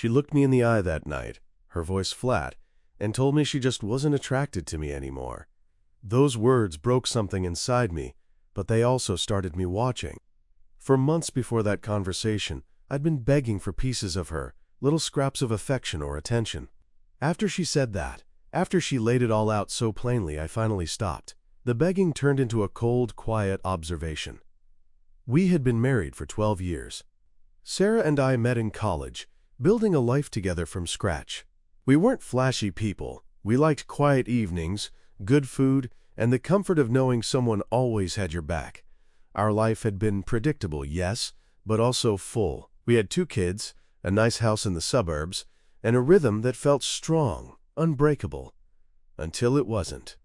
She looked me in the eye that night, her voice flat, and told me she just wasn't attracted to me anymore. Those words broke something inside me, but they also started me watching. For months before that conversation, I'd been begging for pieces of her, little scraps of affection or attention. After she said that, after she laid it all out so plainly, I finally stopped. The begging turned into a cold, quiet observation. We had been married for 12 years. Sarah and I met in college, building a life together from scratch. We weren't flashy people. We liked quiet evenings, good food, and the comfort of knowing someone always had your back. Our life had been predictable, yes, but also full. We had 2 kids, a nice house in the suburbs, and a rhythm that felt strong, unbreakable. Until it wasn't.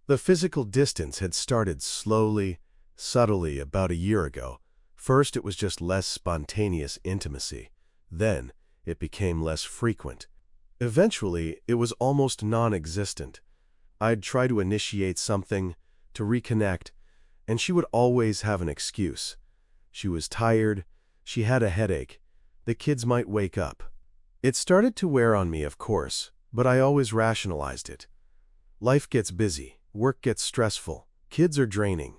The physical distance had started slowly, subtly about a year ago. First, it was just less spontaneous intimacy. Then, it became less frequent. Eventually, it was almost non-existent. I'd try to initiate something, to reconnect, and she would always have an excuse. She was tired, she had a headache, the kids might wake up. It started to wear on me, of course, but I always rationalized it. Life gets busy, work gets stressful, kids are draining.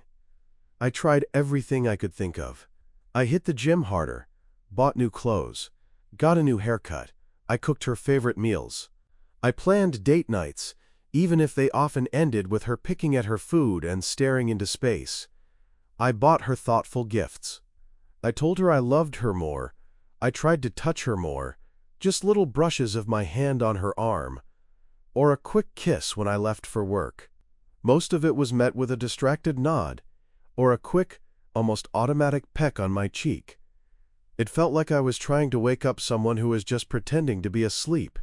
I tried everything I could think of. I hit the gym harder, bought new clothes, got a new haircut. I cooked her favorite meals. I planned date nights, even if they often ended with her picking at her food and staring into space. I bought her thoughtful gifts. I told her I loved her more. I tried to touch her more, just little brushes of my hand on her arm, or a quick kiss when I left for work. Most of it was met with a distracted nod, or a quick, almost automatic peck on my cheek. It felt like I was trying to wake up someone who was just pretending to be asleep.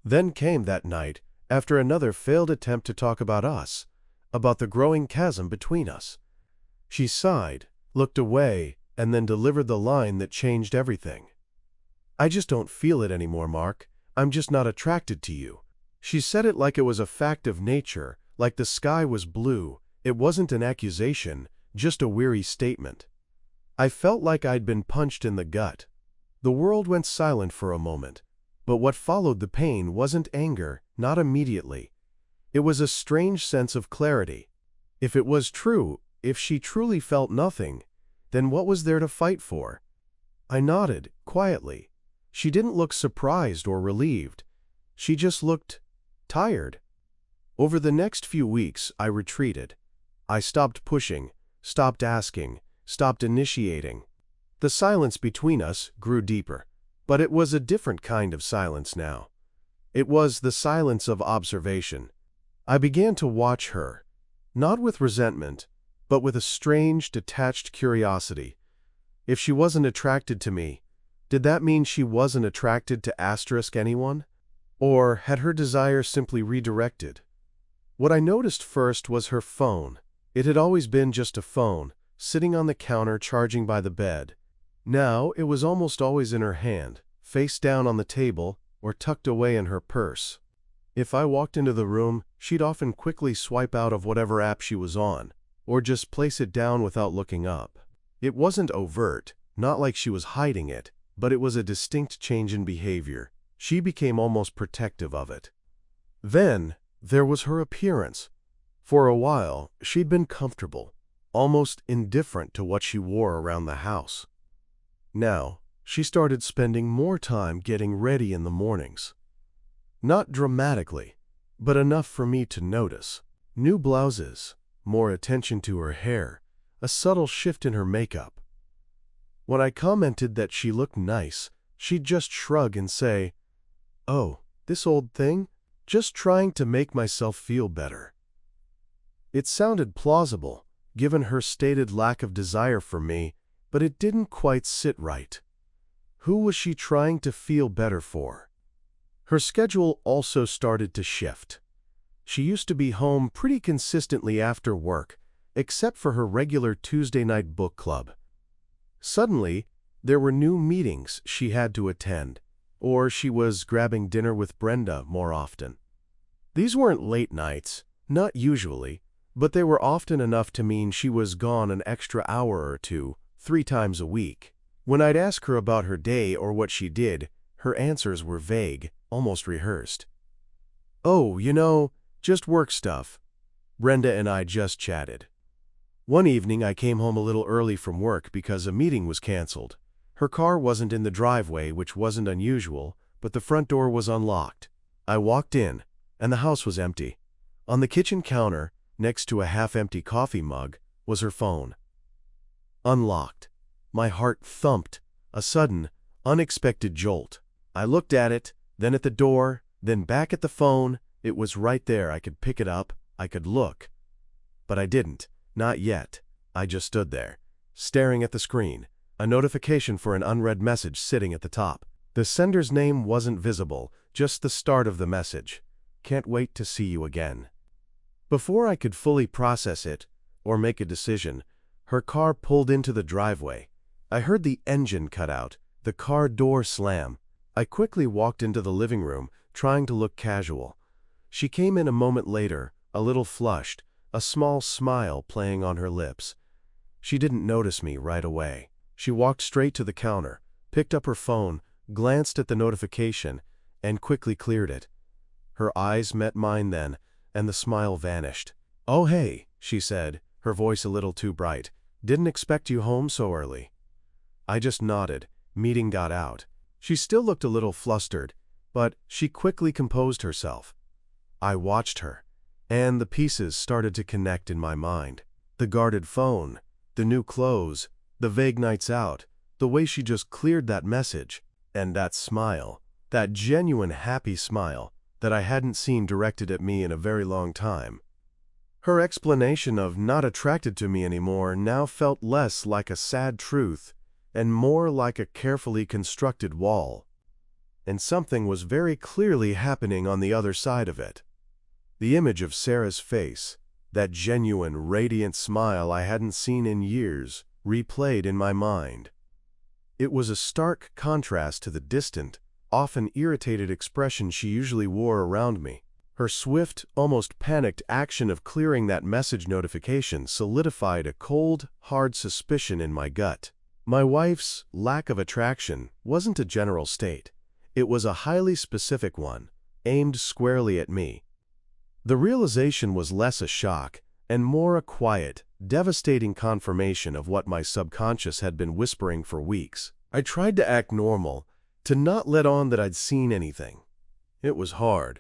Then came that night, after another failed attempt to talk about us, about the growing chasm between us. She sighed, looked away, and then delivered the line that changed everything. "I just don't feel it anymore, Mark. I'm just not attracted to you." She said it like it was a fact of nature, like the sky was blue. It wasn't an accusation, just a weary statement. I felt like I'd been punched in the gut. The world went silent for a moment, but what followed the pain wasn't anger, not immediately. It was a strange sense of clarity. If it was true, if she truly felt nothing, then what was there to fight for? I nodded, quietly. She didn't look surprised or relieved. She just looked tired. Over the next few weeks, I retreated. I stopped pushing, stopped asking, stopped initiating. The silence between us grew deeper, but it was a different kind of silence now. It was the silence of observation. I began to watch her, not with resentment, but with a strange, detached curiosity. If she wasn't attracted to me, did that mean she wasn't attracted to anyone? Or had her desire simply redirected? What I noticed first was her phone. It had always been just a phone, sitting on the counter charging by the bed. Now it was almost always in her hand, face down on the table, or tucked away in her purse. If I walked into the room, she'd often quickly swipe out of whatever app she was on, or just place it down without looking up. It wasn't overt, not like she was hiding it, but it was a distinct change in behavior. She became almost protective of it. Then, there was her appearance. For a while, she'd been comfortable, almost indifferent to what she wore around the house. Now, she started spending more time getting ready in the mornings. Not dramatically, but enough for me to notice. New blouses, more attention to her hair, a subtle shift in her makeup. When I commented that she looked nice, she'd just shrug and say, "Oh, this old thing? Just trying to make myself feel better." It sounded plausible, given her stated lack of desire for me, but it didn't quite sit right. Who was she trying to feel better for? Her schedule also started to shift. She used to be home pretty consistently after work, except for her regular Tuesday night book club. Suddenly, there were new meetings she had to attend, or she was grabbing dinner with Brenda more often. These weren't late nights, not usually, but they were often enough to mean she was gone an extra hour or two, 3 times a week. When I'd ask her about her day or what she did, Her answers were vague, almost rehearsed. "Oh, just work stuff. Brenda and I just chatted." One evening I came home a little early from work because a meeting was canceled. Her car wasn't in the driveway, which wasn't unusual, but the front door was unlocked. I walked in, and the house was empty. On the kitchen counter, next to a half-empty coffee mug, was her phone. Unlocked. My heart thumped, a sudden, unexpected jolt. I looked at it, then at the door, then back at the phone. It was right there. I could pick it up, I could look. But I didn't. Not yet. I just stood there, staring at the screen, a notification for an unread message sitting at the top. The sender's name wasn't visible, just the start of the message. "Can't wait to see you again." Before I could fully process it, or make a decision, her car pulled into the driveway. I heard the engine cut out, the car door slam. I quickly walked into the living room, trying to look casual. She came in a moment later, a little flushed, a small smile playing on her lips. She didn't notice me right away. She walked straight to the counter, picked up her phone, glanced at the notification, and quickly cleared it. Her eyes met mine then, and the smile vanished. "Oh hey," she said, her voice a little too bright. "Didn't expect you home so early." I just nodded. Meeting got out. She still looked a little flustered, but she quickly composed herself. I watched her, and the pieces started to connect in my mind. The guarded phone, the new clothes, the vague nights out, the way she just cleared that message, and that smile, that genuine happy smile that I hadn't seen directed at me in a very long time. Her explanation of not attracted to me anymore now felt less like a sad truth and more like a carefully constructed wall. And something was very clearly happening on the other side of it. The image of Sarah's face, that genuine, radiant smile I hadn't seen in years, replayed in my mind. It was a stark contrast to the distant, often irritated expression she usually wore around me. Her swift, almost panicked action of clearing that message notification solidified a cold, hard suspicion in my gut. My wife's lack of attraction wasn't a general state. It was a highly specific one, aimed squarely at me. The realization was less a shock and more a quiet, devastating confirmation of what my subconscious had been whispering for weeks. I tried to act normal, to not let on that I'd seen anything. It was hard.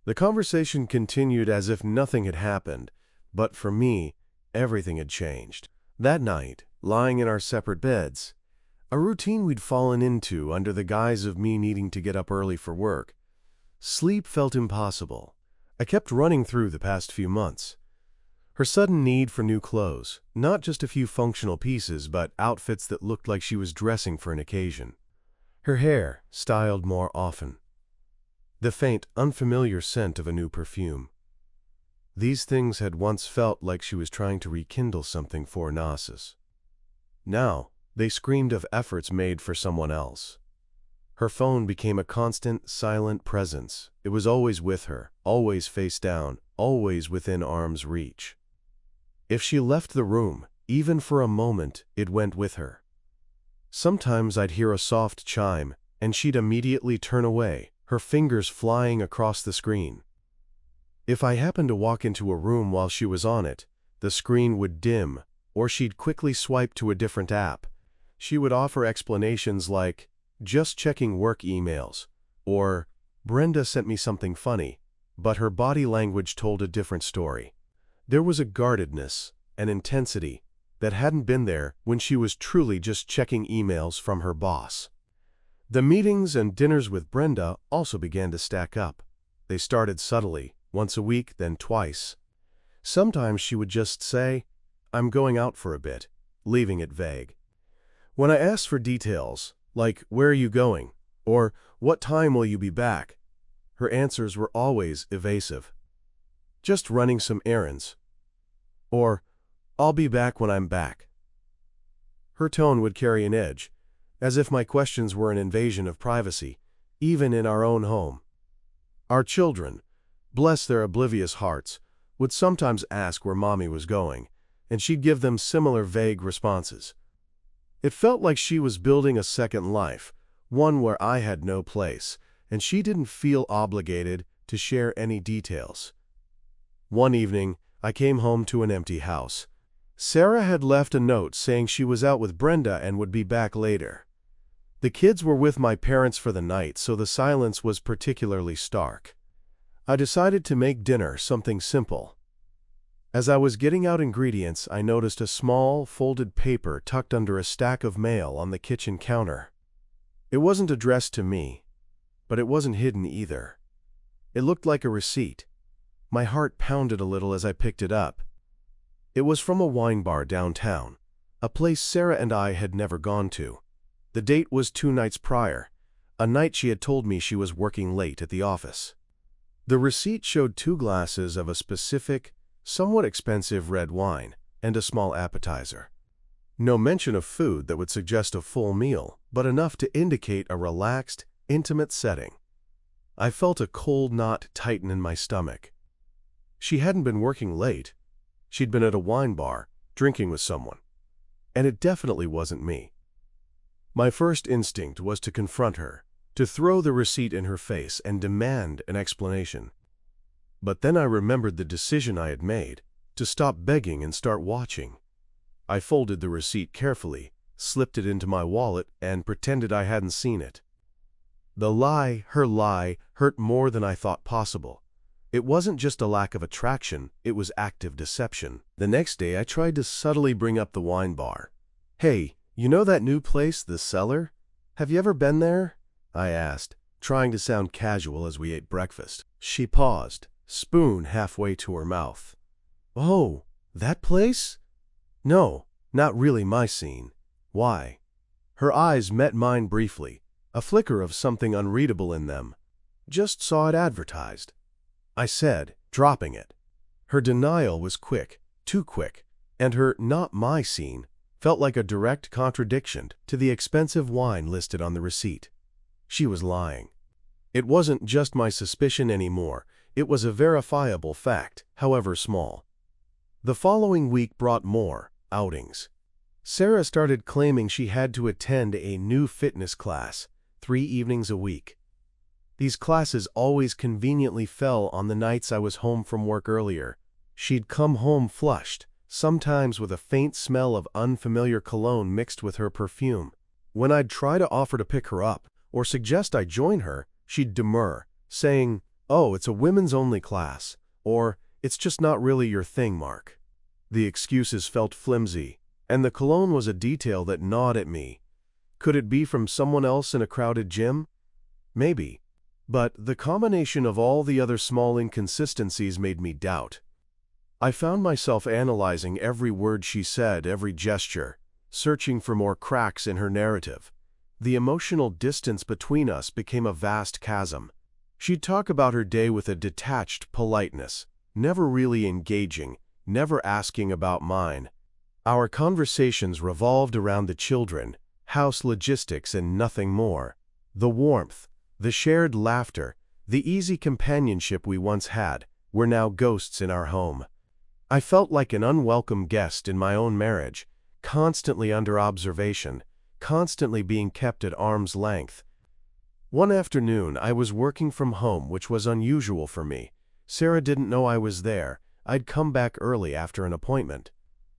The conversation continued as if nothing had happened, but for me, everything had changed. That night, lying in our separate beds, a routine we'd fallen into under the guise of me needing to get up early for work, sleep felt impossible. I kept running through the past few months. Her sudden need for new clothes, not just a few functional pieces, but outfits that looked like she was dressing for an occasion. Her hair, styled more often. The faint, unfamiliar scent of a new perfume. These things had once felt like she was trying to rekindle something for Narcissus. Now, they screamed of efforts made for someone else. Her phone became a constant, silent presence. It was always with her, always face down, always within arm's reach. If she left the room, even for a moment, it went with her. Sometimes I'd hear a soft chime, and she'd immediately turn away, her fingers flying across the screen. If I happened to walk into a room while she was on it, the screen would dim, or she'd quickly swipe to a different app. She would offer explanations like, "Just checking work emails," or "Brenda sent me something funny," but her body language told a different story. There was a guardedness, an intensity, that hadn't been there when she was truly just checking emails from her boss. The meetings and dinners with Brenda also began to stack up. They started subtly, once a week, then twice. Sometimes she would just say, "I'm going out for a bit," leaving it vague. When I asked for details, like "Where are you going?" or "What time will you be back?" her answers were always evasive. "Just running some errands," or "I'll be back when I'm back." Her tone would carry an edge, as if my questions were an invasion of privacy, even in our own home. Our children, bless their oblivious hearts, would sometimes ask where Mommy was going, and she'd give them similar vague responses. It felt like she was building a second life, one where I had no place, and she didn't feel obligated to share any details. One evening, I came home to an empty house. Sarah had left a note saying she was out with Brenda and would be back later. The kids were with my parents for the night, so the silence was particularly stark. I decided to make dinner something simple. As I was getting out ingredients, I noticed a small, folded paper tucked under a stack of mail on the kitchen counter. It wasn't addressed to me, but it wasn't hidden either. It looked like a receipt. My heart pounded a little as I picked it up. It was from a wine bar downtown, a place Sarah and I had never gone to. The date was 2 nights prior, a night she had told me she was working late at the office. The receipt showed 2 glasses of a specific, somewhat expensive red wine and a small appetizer. No mention of food that would suggest a full meal, but enough to indicate a relaxed, intimate setting. I felt a cold knot tighten in my stomach. She hadn't been working late. She'd been at a wine bar, drinking with someone. And it definitely wasn't me. My first instinct was to confront her, to throw the receipt in her face and demand an explanation. But then I remembered the decision I had made, to stop begging and start watching. I folded the receipt carefully, slipped it into my wallet, and pretended I hadn't seen it. The lie, her lie, hurt more than I thought possible. It wasn't just a lack of attraction, it was active deception. The next day I tried to subtly bring up the wine bar. "Hey, you know that new place, The Cellar? Have you ever been there?" I asked, trying to sound casual as we ate breakfast. She paused, spoon halfway to her mouth. "Oh, that place? No, not really my scene. Why?" Her eyes met mine briefly, a flicker of something unreadable in them. "Just saw it advertised," I said, dropping it. Her denial was quick, too quick, and her "not my scene" felt like a direct contradiction to the expensive wine listed on the receipt. She was lying. It wasn't just my suspicion anymore, it was a verifiable fact, however small. The following week brought more outings. Sarah started claiming she had to attend a new fitness class, 3 evenings a week. These classes always conveniently fell on the nights I was home from work earlier. She'd come home flushed, sometimes with a faint smell of unfamiliar cologne mixed with her perfume. When I'd try to offer to pick her up or suggest I join her, she'd demur, saying, "Oh, it's a women's-only class," or "It's just not really your thing, Mark." The excuses felt flimsy, and the cologne was a detail that gnawed at me. Could it be from someone else in a crowded gym? Maybe. But the combination of all the other small inconsistencies made me doubt. I found myself analyzing every word she said, every gesture, searching for more cracks in her narrative. The emotional distance between us became a vast chasm. She'd talk about her day with a detached politeness, never really engaging, never asking about mine. Our conversations revolved around the children, house logistics, and nothing more. The warmth, the shared laughter, the easy companionship we once had, were now ghosts in our home. I felt like an unwelcome guest in my own marriage, constantly under observation, constantly being kept at arm's length. One afternoon, I was working from home, which was unusual for me. Sarah didn't know I was there. I'd come back early after an appointment.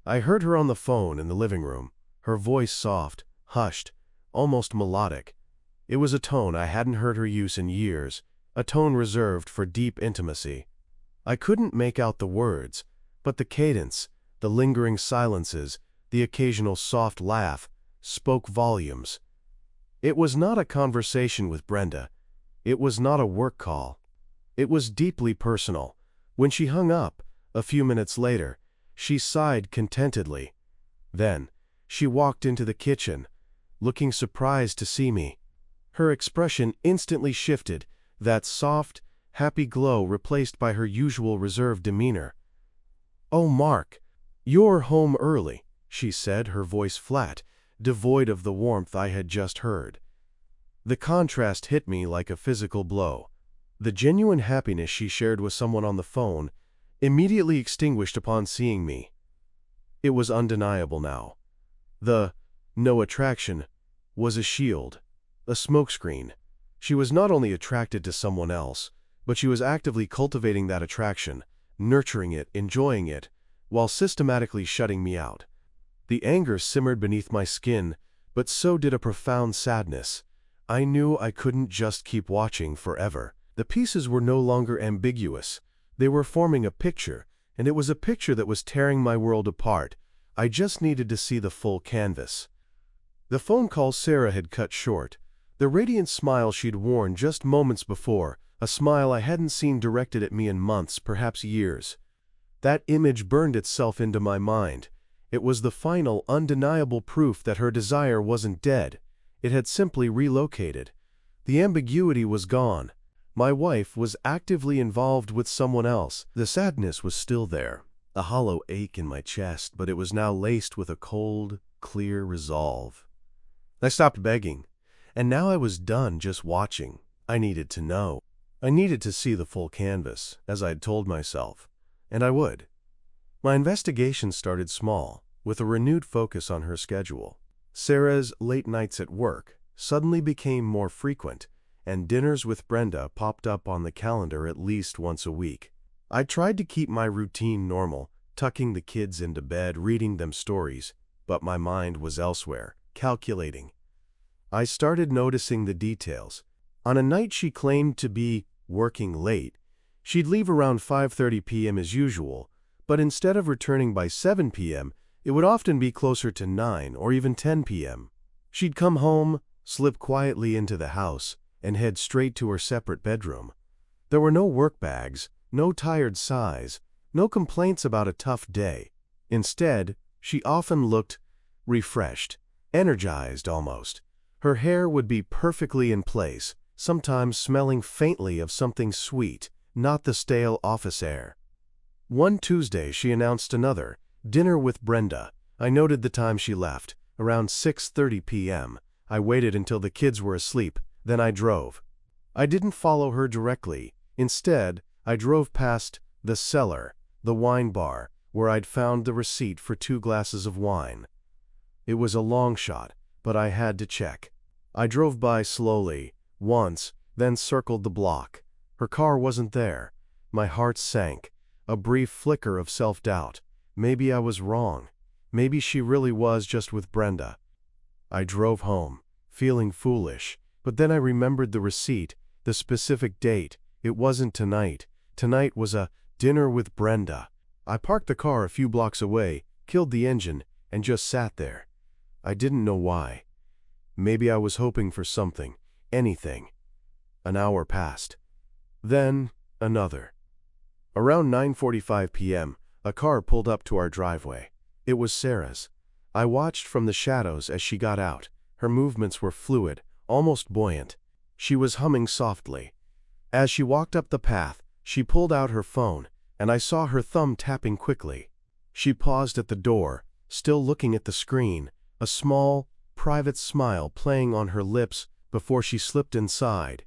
I heard her on the phone in the living room, her voice soft, hushed, almost melodic. It was a tone I hadn't heard her use in years, a tone reserved for deep intimacy. I couldn't make out the words, but the cadence, the lingering silences, the occasional soft laugh, spoke volumes. It was not a conversation with Brenda. It was not a work call. It was deeply personal. When she hung up, a few minutes later, she sighed contentedly. Then, she walked into the kitchen, looking surprised to see me. Her expression instantly shifted, that soft, happy glow replaced by her usual reserved demeanor. "Oh, Mark, you're home early," she said, her voice flat, devoid of the warmth I had just heard. The contrast hit me like a physical blow. The genuine happiness she shared with someone on the phone, immediately extinguished upon seeing me. It was undeniable now. The "no attraction" was a shield. a smokescreen. She was not only attracted to someone else, but she was actively cultivating that attraction, nurturing it, enjoying it, while systematically shutting me out. The anger simmered beneath my skin, but so did a profound sadness. I knew I couldn't just keep watching forever. The pieces were no longer ambiguous. They were forming a picture, and it was a picture that was tearing my world apart. I just needed to see the full canvas. The phone call Sarah had cut short. The radiant smile she'd worn just moments before, a smile I hadn't seen directed at me in months, perhaps years. That image burned itself into my mind. It was the final, undeniable proof that her desire wasn't dead. It had simply relocated. The ambiguity was gone. My wife was actively involved with someone else. The sadness was still there, a hollow ache in my chest, but it was now laced with a cold, clear resolve. I stopped begging, and now I was done just watching. I needed to know. I needed to see the full canvas, as I'd told myself, and I would. My investigation started small, with a renewed focus on her schedule. Sarah's late nights at work suddenly became more frequent, and dinners with Brenda popped up on the calendar at least once a week. I tried to keep my routine normal, tucking the kids into bed, reading them stories, but my mind was elsewhere, calculating. I started noticing the details. On a night she claimed to be working late, she'd leave around 5:30 p.m. as usual, but instead of returning by 7 p.m., it would often be closer to 9 or even 10 p.m. She'd come home, slip quietly into the house, and head straight to her separate bedroom. There were no work bags, no tired sighs, no complaints about a tough day. Instead, she often looked refreshed, energized almost. Her hair would be perfectly in place, sometimes smelling faintly of something sweet, not the stale office air. One Tuesday she announced another, dinner with Brenda. I noted the time she left, around 6:30 p.m. I waited until the kids were asleep, then I drove. I didn't follow her directly. Instead, I drove past the cellar, the wine bar, where I'd found the receipt for 2 glasses of wine. It was a long shot, but I had to check. I drove by slowly, once, then circled the block. Her car wasn't there. My heart sank, a brief flicker of self-doubt. Maybe I was wrong. Maybe she really was just with Brenda. I drove home, feeling foolish, but then I remembered the receipt, the specific date. It wasn't tonight. Tonight was a dinner with Brenda. I parked the car a few blocks away, killed the engine, and just sat there. I didn't know why. Maybe I was hoping for something, anything. An hour passed. Then, another. Around 9:45 p.m., a car pulled up to our driveway. It was Sarah's. I watched from the shadows as she got out. Her movements were fluid, almost buoyant. She was humming softly. As she walked up the path, she pulled out her phone, and I saw her thumb tapping quickly. She paused at the door, still looking at the screen, a small, private smile playing on her lips before she slipped inside.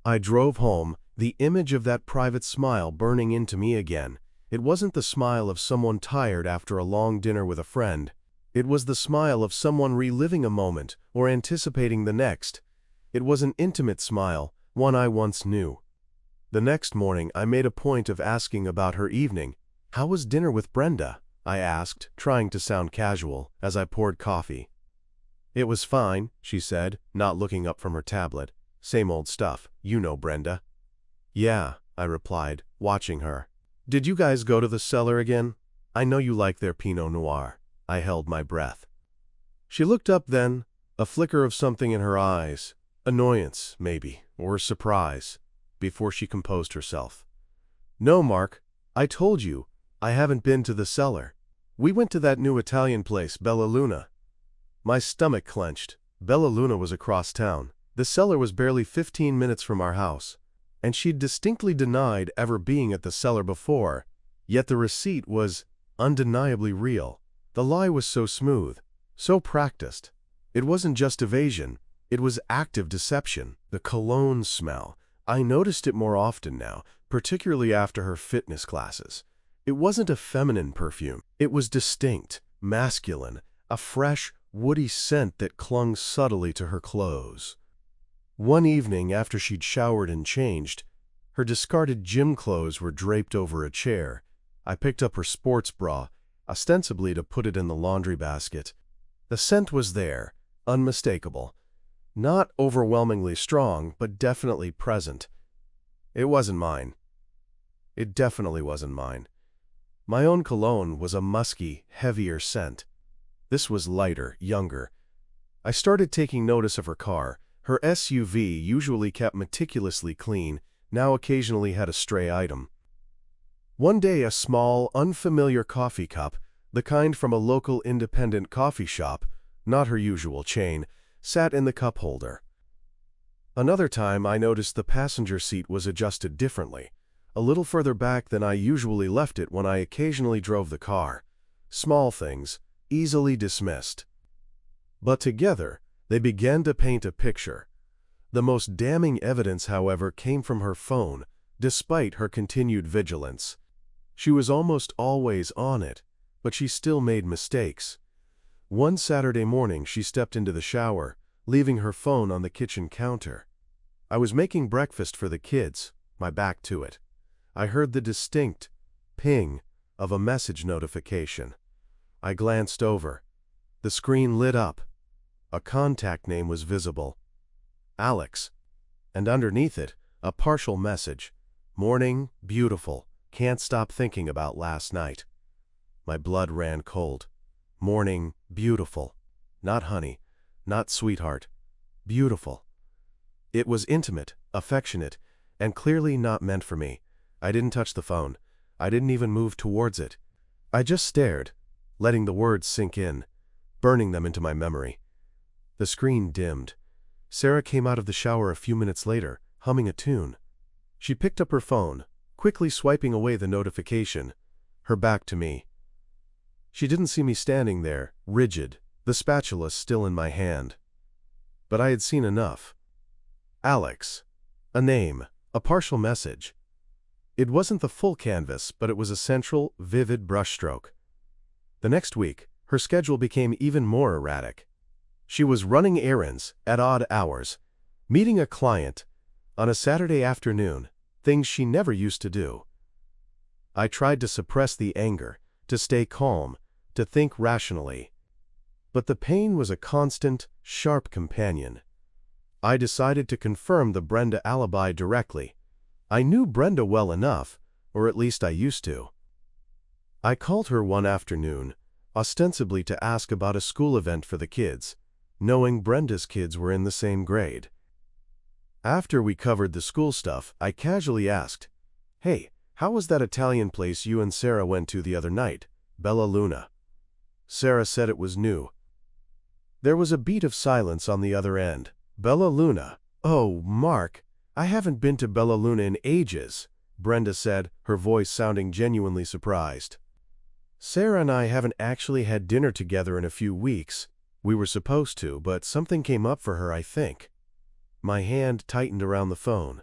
I drove home, the image of that private smile burning into me again. It wasn't the smile of someone tired after a long dinner with a friend. It was the smile of someone reliving a moment or anticipating the next. It was an intimate smile, one I once knew. The next morning, I made a point of asking about her evening. "How was dinner with Brenda?" I asked, trying to sound casual, as I poured coffee. "It was fine," she said, not looking up from her tablet. "Same old stuff. You know Brenda." "Yeah," I replied, watching her. "Did you guys go to the cellar again? I know you like their Pinot Noir." I held my breath. She looked up then, a flicker of something in her eyes, annoyance, maybe, or surprise, before she composed herself. "No, Mark, I told you, I haven't been to the cellar. We went to that new Italian place, Bella Luna." My stomach clenched. Bella Luna was across town. The cellar was barely 15 minutes from our house, and she'd distinctly denied ever being at the cellar before, yet the receipt was undeniably real. The lie was so smooth, so practiced. It wasn't just evasion, it was active deception. The cologne smell. I noticed it more often now, particularly after her fitness classes. It wasn't a feminine perfume. It was distinct, masculine, a fresh, woody scent that clung subtly to her clothes. One evening after she'd showered and changed, her discarded gym clothes were draped over a chair. I picked up her sports bra, ostensibly to put it in the laundry basket. The scent was there, unmistakable. Not overwhelmingly strong, but definitely present. It wasn't mine. It definitely wasn't mine. My own cologne was a musky, heavier scent. This was lighter, younger. I started taking notice of her car. Her SUV, usually kept meticulously clean, now occasionally had a stray item. One day a small, unfamiliar coffee cup, the kind from a local independent coffee shop, not her usual chain, sat in the cup holder. Another time I noticed the passenger seat was adjusted differently, a little further back than I usually left it when I occasionally drove the car. Small things, easily dismissed. But together, they began to paint a picture. The most damning evidence, however, came from her phone, despite her continued vigilance. She was almost always on it, but she still made mistakes. One Saturday morning she stepped into the shower, leaving her phone on the kitchen counter. I was making breakfast for the kids, my back to it. I heard the distinct ping of a message notification. I glanced over. The screen lit up. A contact name was visible. Alex. And underneath it, a partial message. Morning, beautiful. Can't stop thinking about last night. My blood ran cold. Morning, beautiful. Not honey, not sweetheart. Beautiful. It was intimate, affectionate, and clearly not meant for me. I didn't touch the phone. I didn't even move towards it. I just stared, letting the words sink in, burning them into my memory. The screen dimmed. Sarah came out of the shower a few minutes later, humming a tune. She picked up her phone, quickly swiping away the notification, her back to me. She didn't see me standing there, rigid, the spatula still in my hand. But I had seen enough. Alex. A name, a partial message. It wasn't the full canvas, but it was a central, vivid brushstroke. The next week, her schedule became even more erratic. She was running errands at odd hours, meeting a client on a Saturday afternoon, things she never used to do. I tried to suppress the anger, to stay calm, to think rationally. But the pain was a constant, sharp companion. I decided to confirm the Brenda alibi directly. I knew Brenda well enough, or at least I used to. I called her one afternoon, ostensibly to ask about a school event for the kids, knowing Brenda's kids were in the same grade. After we covered the school stuff, I casually asked, "Hey, how was that Italian place you and Sarah went to the other night, Bella Luna?" Sarah said it was new. There was a beat of silence on the other end. Bella Luna? Oh, Mark, I haven't been to Bella Luna in ages, Brenda said, her voice sounding genuinely surprised. Sarah and I haven't actually had dinner together in a few weeks. We were supposed to, but something came up for her, I think. My hand tightened around the phone.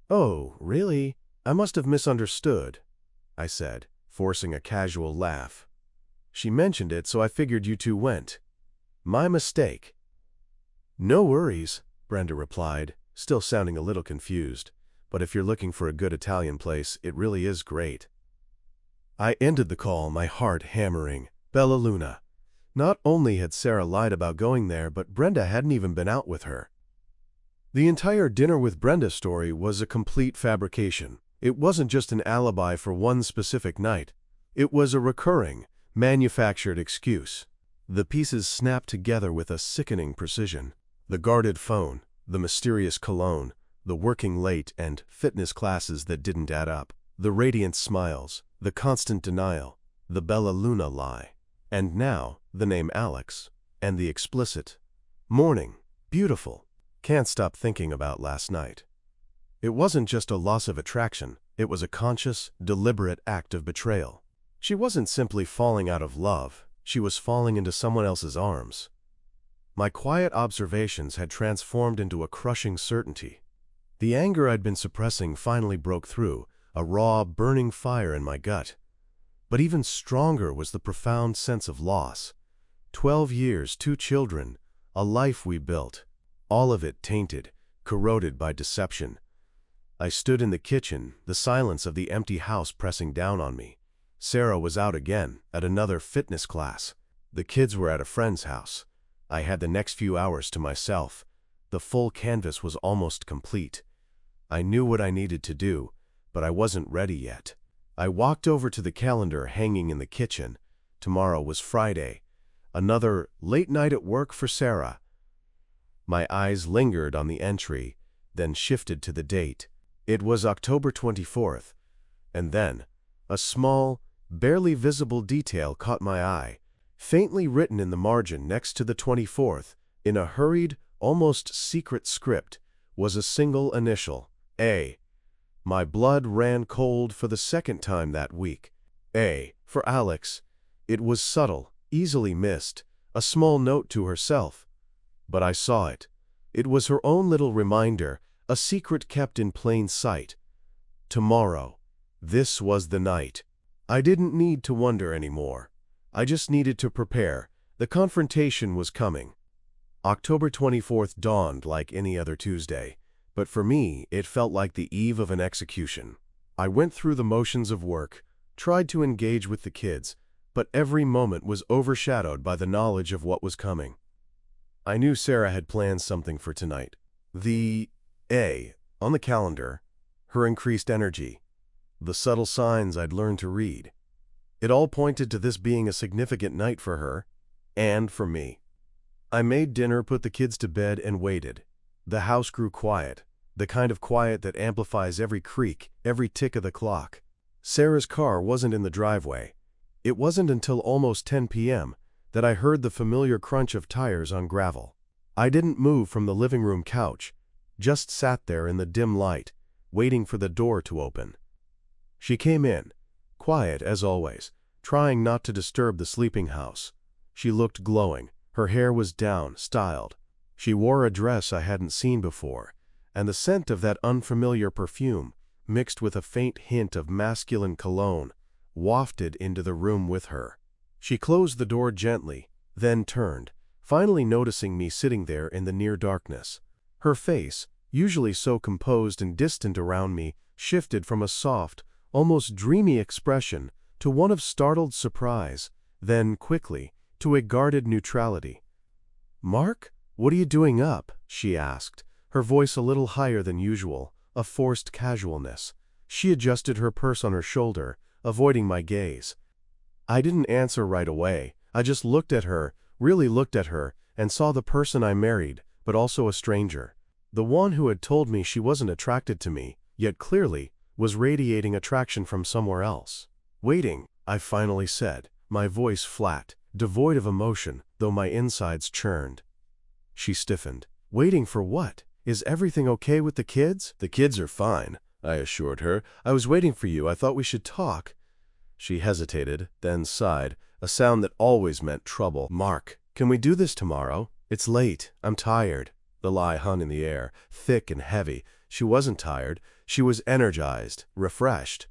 Oh, really? I must have misunderstood, I said, forcing a casual laugh. She mentioned it, so I figured you two went. My mistake. No worries, Brenda replied, still sounding a little confused. But if you're looking for a good Italian place, it really is great. I ended the call, my heart hammering. Bella Luna. Not only had Sarah lied about going there, but Brenda hadn't even been out with her. The entire dinner with Brenda story was a complete fabrication. It wasn't just an alibi for one specific night. It was a recurring, manufactured excuse. The pieces snapped together with a sickening precision. The guarded phone, the mysterious cologne, the working late and fitness classes that didn't add up, the radiant smiles, the constant denial, the Bella Luna lie. And now, the name Alex, and the explicit, morning, beautiful, can't stop thinking about last night. It wasn't just a loss of attraction, it was a conscious, deliberate act of betrayal. She wasn't simply falling out of love, she was falling into someone else's arms. My quiet observations had transformed into a crushing certainty. The anger I'd been suppressing finally broke through, a raw, burning fire in my gut. But even stronger was the profound sense of loss. 12 years, 2 children, a life we built. All of it tainted, corroded by deception. I stood in the kitchen, the silence of the empty house pressing down on me. Sarah was out again, at another fitness class. The kids were at a friend's house. I had the next few hours to myself. The full canvas was almost complete. I knew what I needed to do, but I wasn't ready yet. I walked over to the calendar hanging in the kitchen. Tomorrow was Friday. Another late night at work for Sarah. My eyes lingered on the entry, then shifted to the date. It was October 24th. And then, a small, barely visible detail caught my eye. Faintly written in the margin next to the 24th, in a hurried, almost secret script, was a single initial, A. My blood ran cold for the second time that week. A. For Alex. It was subtle, easily missed, a small note to herself. But I saw it. It was her own little reminder, a secret kept in plain sight. Tomorrow. This was the night. I didn't need to wonder anymore. I just needed to prepare. The confrontation was coming. October 24th dawned like any other Tuesday, but for me, it felt like the eve of an execution. I went through the motions of work, tried to engage with the kids, but every moment was overshadowed by the knowledge of what was coming. I knew Sarah had planned something for tonight. The A on the calendar, her increased energy, the subtle signs I'd learned to read. It all pointed to this being a significant night for her, and for me. I made dinner, put the kids to bed, and waited. The house grew quiet, the kind of quiet that amplifies every creak, every tick of the clock. Sarah's car wasn't in the driveway. It wasn't until almost 10 p.m. that I heard the familiar crunch of tires on gravel. I didn't move from the living room couch, just sat there in the dim light, waiting for the door to open. She came in, quiet as always, trying not to disturb the sleeping house. She looked glowing. Her hair was down, styled. She wore a dress I hadn't seen before, and the scent of that unfamiliar perfume, mixed with a faint hint of masculine cologne, wafted into the room with her. She closed the door gently, then turned, finally noticing me sitting there in the near darkness. Her face, usually so composed and distant around me, shifted from a soft, almost dreamy expression to one of startled surprise, then, quickly, to a guarded neutrality. "Mark, what are you doing up?" she asked, her voice a little higher than usual, a forced casualness. She adjusted her purse on her shoulder, avoiding my gaze. I didn't answer right away. I just looked at her, really looked at her, and saw the person I married, but also a stranger. The one who had told me she wasn't attracted to me, yet clearly was radiating attraction from somewhere else. "Waiting," I finally said, my voice flat, devoid of emotion, though my insides churned. She stiffened. "Waiting for what? Is everything okay with the kids?" "The kids are fine," I assured her. "I was waiting for you. I thought we should talk." She hesitated, then sighed, a sound that always meant trouble. "Mark, can we do this tomorrow? It's late. I'm tired." The lie hung in the air, thick and heavy. She wasn't tired. She was energized, refreshed.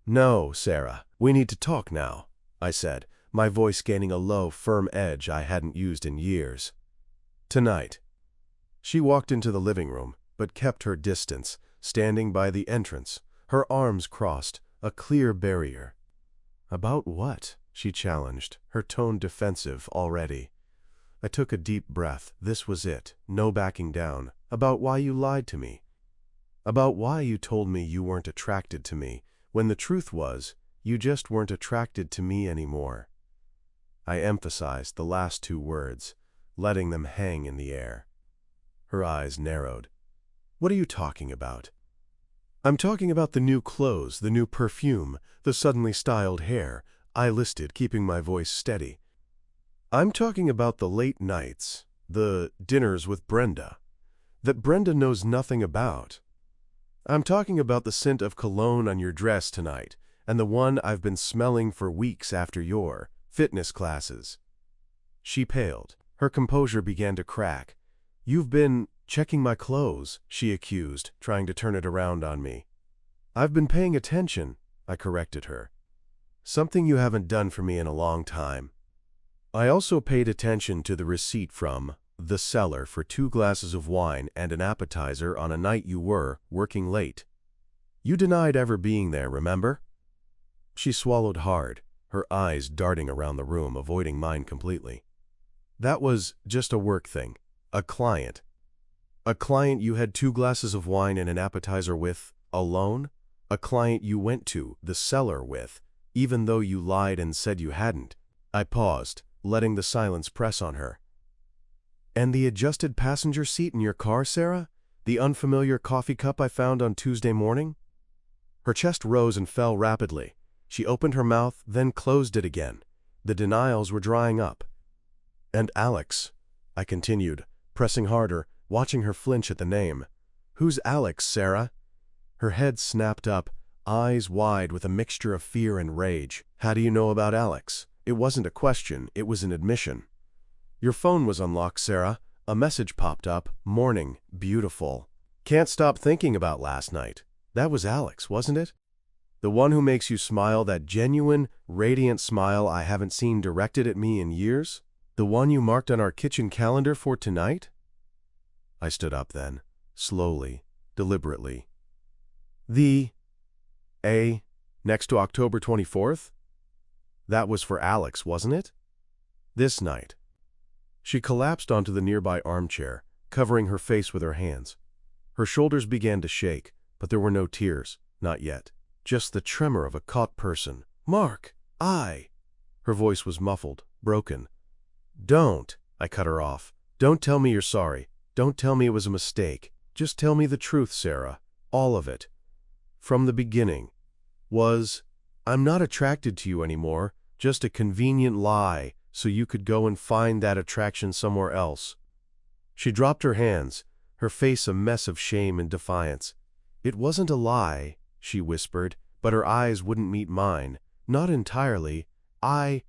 "No, Sarah, we need to talk now," I said, my voice gaining a low, firm edge I hadn't used in years. "Tonight." She walked into the living room, but kept her distance, standing by the entrance, her arms crossed, a clear barrier. "About what?" she challenged, her tone defensive already. I took a deep breath. This was it, no backing down. "About why you lied to me. About why you told me you weren't attracted to me, when the truth was, you just weren't attracted to me anymore." I emphasized the last two words, letting them hang in the air. Her eyes narrowed. "What are you talking about?" "I'm talking about the new clothes, the new perfume, the suddenly styled hair," I listed, keeping my voice steady. "I'm talking about the late nights, the dinners with Brenda, that Brenda knows nothing about. I'm talking about the scent of cologne on your dress tonight, and the one I've been smelling for weeks after your fitness classes." She paled. Her composure began to crack. "You've been checking my clothes," she accused, trying to turn it around on me. "I've been paying attention," I corrected her. "Something you haven't done for me in a long time." I also paid attention to the receipt from the cellar for 2 glasses of wine and an appetizer on a night you were working late. You denied ever being there, remember? She swallowed hard, her eyes darting around the room, avoiding mine completely. That was just a work thing. A client. A client you had 2 glasses of wine and an appetizer with, alone? A client you went to the cellar with, even though you lied and said you hadn't. I paused, letting the silence press on her. And the adjusted passenger seat in your car, Sarah? The unfamiliar coffee cup I found on Tuesday morning? Her chest rose and fell rapidly. She opened her mouth, then closed it again. The denials were drying up. And Alex, I continued, pressing harder, watching her flinch at the name. Who's Alex, Sarah? Her head snapped up, eyes wide with a mixture of fear and rage. How do you know about Alex? It wasn't a question, it was an admission. Your phone was unlocked, Sarah. A message popped up. Morning, beautiful. Can't stop thinking about last night. That was Alex, wasn't it? The one who makes you smile, that genuine, radiant smile I haven't seen directed at me in years? The one you marked on our kitchen calendar for tonight? I stood up then, slowly, deliberately. Next to October 24th? That was for Alex, wasn't it? This night. She collapsed onto the nearby armchair, covering her face with her hands. Her shoulders began to shake, but there were no tears, not yet. Just the tremor of a caught person. Mark, Her voice was muffled, broken. Don't, I cut her off. Don't tell me you're sorry. Don't tell me it was a mistake. Just tell me the truth, Sarah. All of it. From the beginning. I'm not attracted to you anymore, just a convenient lie, so you could go and find that attraction somewhere else. She dropped her hands, her face a mess of shame and defiance. It wasn't a lie, she whispered, but her eyes wouldn't meet mine. Not entirely. I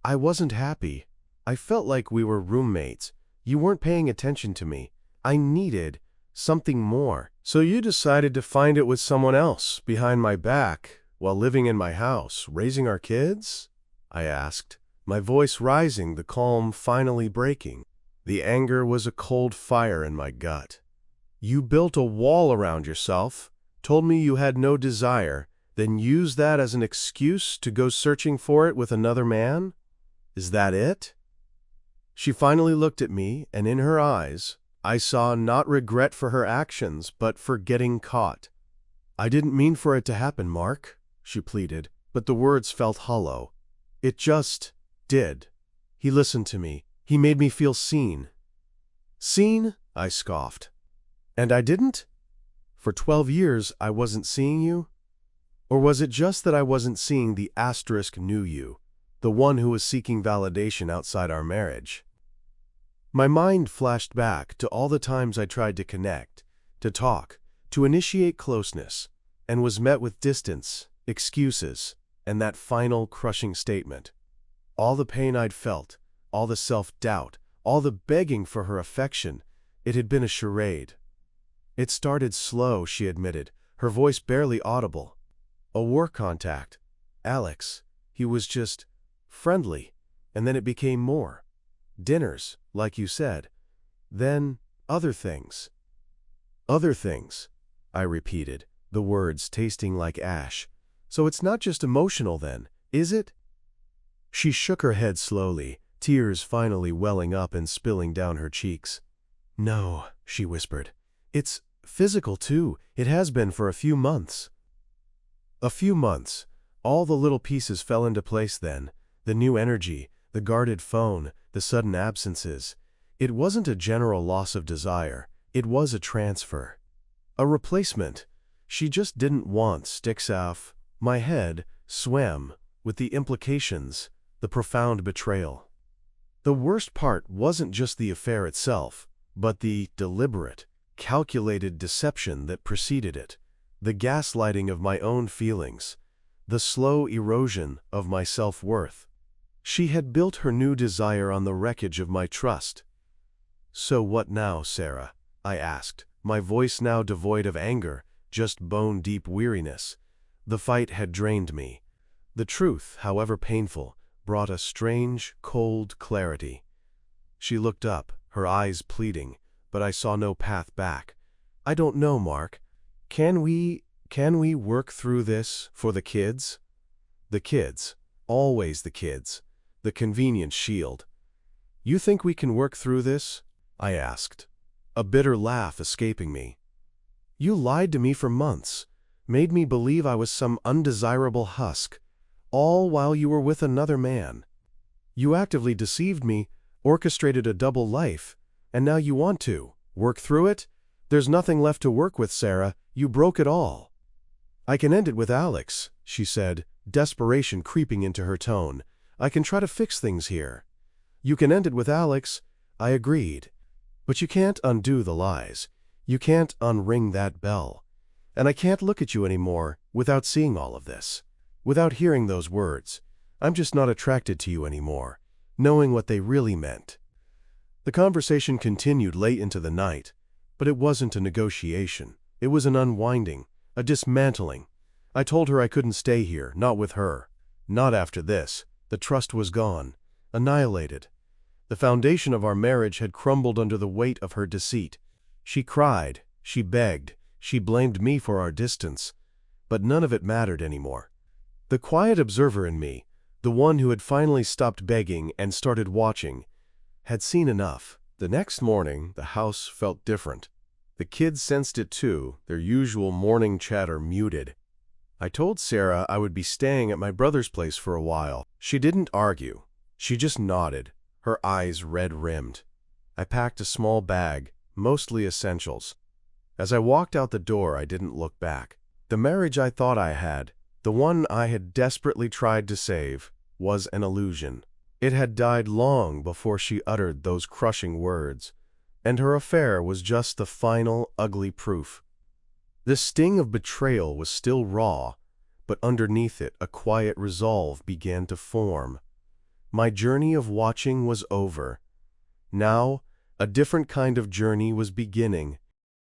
wasn't happy. I felt like we were roommates. You weren't paying attention to me. I needed something more. So you decided to find it with someone else, behind my back, while living in my house, raising our kids? I asked, my voice rising, the calm finally breaking. The anger was a cold fire in my gut. You built a wall around yourself, told me you had no desire, then used that as an excuse to go searching for it with another man? Is that it? She finally looked at me, and in her eyes, I saw not regret for her actions, but for getting caught. I didn't mean for it to happen, Mark, she pleaded, but the words felt hollow. It just did. He listened to me. He made me feel seen. Seen? I scoffed. And I didn't? For 12 years I wasn't seeing you? Or was it just that I wasn't seeing the asterisk new you, the one who was seeking validation outside our marriage? My mind flashed back to all the times I tried to connect, to talk, to initiate closeness, and was met with distance, excuses, and that final crushing statement. All the pain I'd felt, all the self-doubt, all the begging for her affection, it had been a charade. It started slow, she admitted, her voice barely audible. A war contact. Alex. He was just friendly, and then it became more. Dinners, like you said. Then other things. Other things, I repeated, the words tasting like ash. So it's not just emotional then, is it? She shook her head slowly, tears finally welling up and spilling down her cheeks. No, she whispered. It's physical too. It has been for a few months. A few months. All the little pieces fell into place then. The new energy, the guarded phone, the sudden absences. It wasn't a general loss of desire. It was a transfer. A replacement. She just didn't want sticks off. My head swam with the implications, the profound betrayal. The worst part wasn't just the affair itself, but the deliberate, calculated deception that preceded it, the gaslighting of my own feelings, the slow erosion of my self-worth. She had built her new desire on the wreckage of my trust. So what now, Sarah? I asked, my voice now devoid of anger, just bone-deep weariness. The fight had drained me. The truth, however painful, brought a strange, cold clarity. She looked up, her eyes pleading, but I saw no path back. I don't know, Mark. Can we work through this for the kids? The kids. Always the kids. The convenient shield. You think we can work through this? I asked, a bitter laugh escaping me. You lied to me for months, made me believe I was some undesirable husk, all while you were with another man. You actively deceived me, orchestrated a double life, and now you want to work through it? There's nothing left to work with, Sarah. You broke it all. I can end it with Alex, she said, desperation creeping into her tone. I can try to fix things here. You can end it with Alex, I agreed. But you can't undo the lies. You can't unring that bell. And I can't look at you anymore without seeing all of this, without hearing those words. I'm just not attracted to you anymore, knowing what they really meant. The conversation continued late into the night, but it wasn't a negotiation. It was an unwinding, a dismantling. I told her I couldn't stay here, not with her. Not after this. The trust was gone, annihilated. The foundation of our marriage had crumbled under the weight of her deceit. She cried, she begged, she blamed me for our distance, but none of it mattered anymore. The quiet observer in me, the one who had finally stopped begging and started watching, had seen enough. The next morning, the house felt different. The kids sensed it too, their usual morning chatter muted. I told Sarah I would be staying at my brother's place for a while. She didn't argue. She just nodded, her eyes red-rimmed. I packed a small bag, mostly essentials. As I walked out the door, I didn't look back. The marriage I thought I had, the one I had desperately tried to save, was an illusion. It had died long before she uttered those crushing words, and her affair was just the final, ugly proof. The sting of betrayal was still raw, but underneath it a quiet resolve began to form. My journey of watching was over. Now, a different kind of journey was beginning.